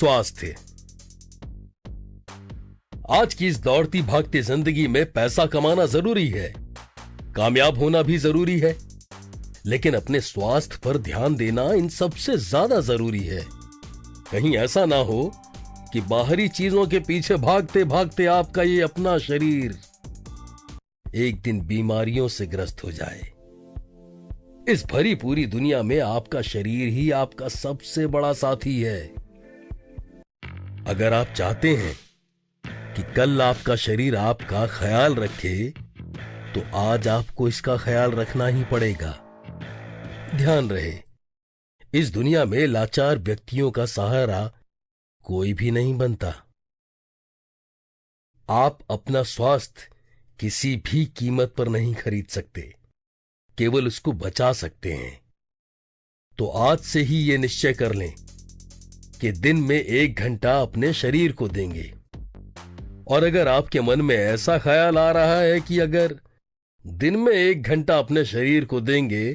स्वास्थ्य। आज की इस दौड़ती भागती जिंदगी में पैसा कमाना जरूरी है, कामयाब होना भी जरूरी है, लेकिन अपने स्वास्थ्य पर ध्यान देना इन सबसे ज्यादा जरूरी है। कहीं ऐसा ना हो कि बाहरी चीजों के पीछे भागते भागते आपका ये अपना शरीर एक दिन बीमारियों से ग्रस्त हो जाए। इस भरी पूरी दुनिया में आपका शरीर ही आपका सबसे बड़ा साथी है। अगर आप चाहते हैं कि कल आपका शरीर आपका ख्याल रखे, तो आज आपको इसका ख्याल रखना ही पड़ेगा। ध्यान रहे, इस दुनिया में लाचार व्यक्तियों का सहारा कोई भी नहीं बनता। आप अपना स्वास्थ्य किसी भी कीमत पर नहीं खरीद सकते, केवल उसको बचा सकते हैं। तो आज से ही ये निश्चय कर लें कि दिन में 1 घंटा अपने शरीर को देंगे। और अगर आपके मन में ऐसा ख्याल आ रहा है कि अगर दिन में 1 घंटा अपने शरीर को देंगे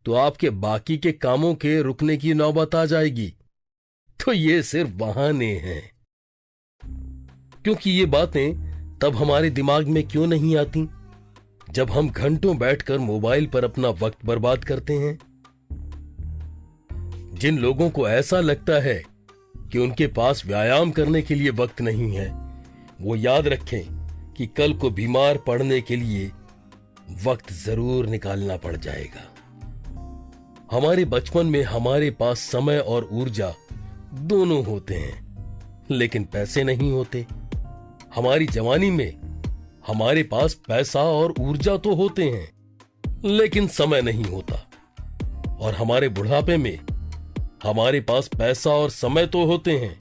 तो आपके बाकी के कामों के रुकने की नौबत आ जाएगी, तो ये सिर्फ बहाने हैं। क्योंकि ये बातें तब हमारे दिमाग में क्यों नहीं आती जब हम घंटों बैठकर मोबाइल पर अपना वक्त बर्बाद करते हैं। जिन लोगों को ऐसा लगता है कि उनके पास व्यायाम करने के लिए वक्त नहीं है, वो याद रखें कि कल को बीमार पड़ने के लिए वक्त जरूर निकालना पड़ जाएगा। हमारे बचपन में हमारे पास समय और ऊर्जा दोनों होते हैं, लेकिन पैसे नहीं होते। हमारी जवानी में हमारे पास पैसा और ऊर्जा तो होते हैं, लेकिन समय नहीं होता। और हमारे बुढ़ापे में हमारे पास पैसा और समय तो होते हैं,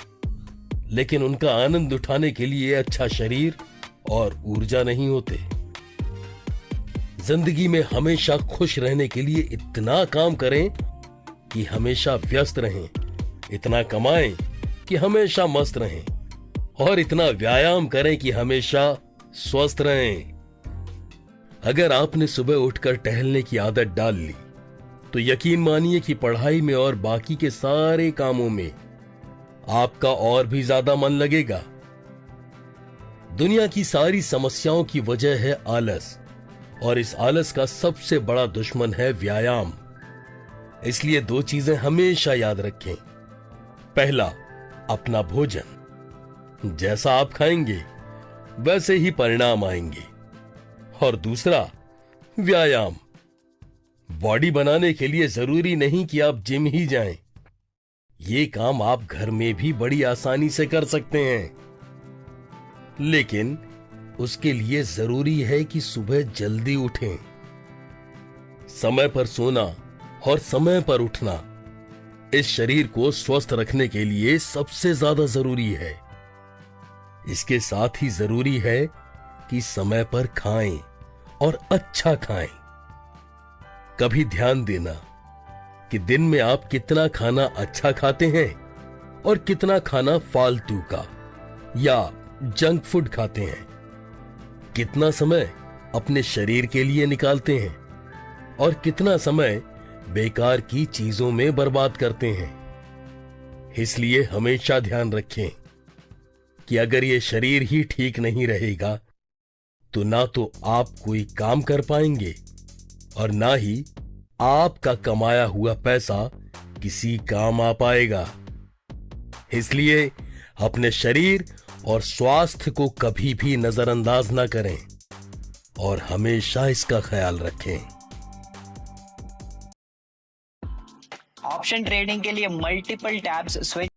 लेकिन उनका आनंद उठाने के लिए अच्छा शरीर और ऊर्जा नहीं होते। जिंदगी में हमेशा खुश रहने के लिए इतना काम करें कि हमेशा व्यस्त रहें, इतना कमाएं कि हमेशा मस्त रहें, और इतना व्यायाम करें कि हमेशा स्वस्थ रहें। अगर आपने सुबह उठकर टहलने की आदत डाल ली, तो यकीन मानिए कि पढ़ाई में और बाकी के सारे कामों में आपका और भी ज्यादा मन लगेगा। दुनिया की सारी समस्याओं की वजह है आलस, और इस आलस का सबसे बड़ा दुश्मन है व्यायाम। इसलिए 2 चीजें हमेशा याद रखें। पहला, अपना भोजन। जैसा आप खाएंगे वैसे ही परिणाम आएंगे। और दूसरा, व्यायाम। बॉडी बनाने के लिए जरूरी नहीं कि आप जिम ही जाएं। ये काम आप घर में भी बड़ी आसानी से कर सकते हैं, लेकिन उसके लिए जरूरी है कि सुबह जल्दी उठें। समय पर सोना और समय पर उठना इस शरीर को स्वस्थ रखने के लिए सबसे ज्यादा जरूरी है। इसके साथ ही जरूरी है कि समय पर खाएं और अच्छा खाएं। कभी ध्यान देना कि दिन में आप कितना खाना अच्छा खाते हैं और कितना खाना फालतू का या जंक फूड खाते हैं। कितना समय अपने शरीर के लिए निकालते हैं और कितना समय बेकार की चीजों में बर्बाद करते हैं। इसलिए हमेशा ध्यान रखें कि अगर ये शरीर ही ठीक नहीं रहेगा, तो ना तो आप कोई काम कर पाएंगे और ना ही आपका कमाया हुआ पैसा किसी काम आ पाएगा। इसलिए अपने शरीर और स्वास्थ्य को कभी भी नजरअंदाज ना करें और हमेशा इसका ख्याल रखें। ऑप्शन ट्रेडिंग के लिए मल्टीपल टैब्स स्विच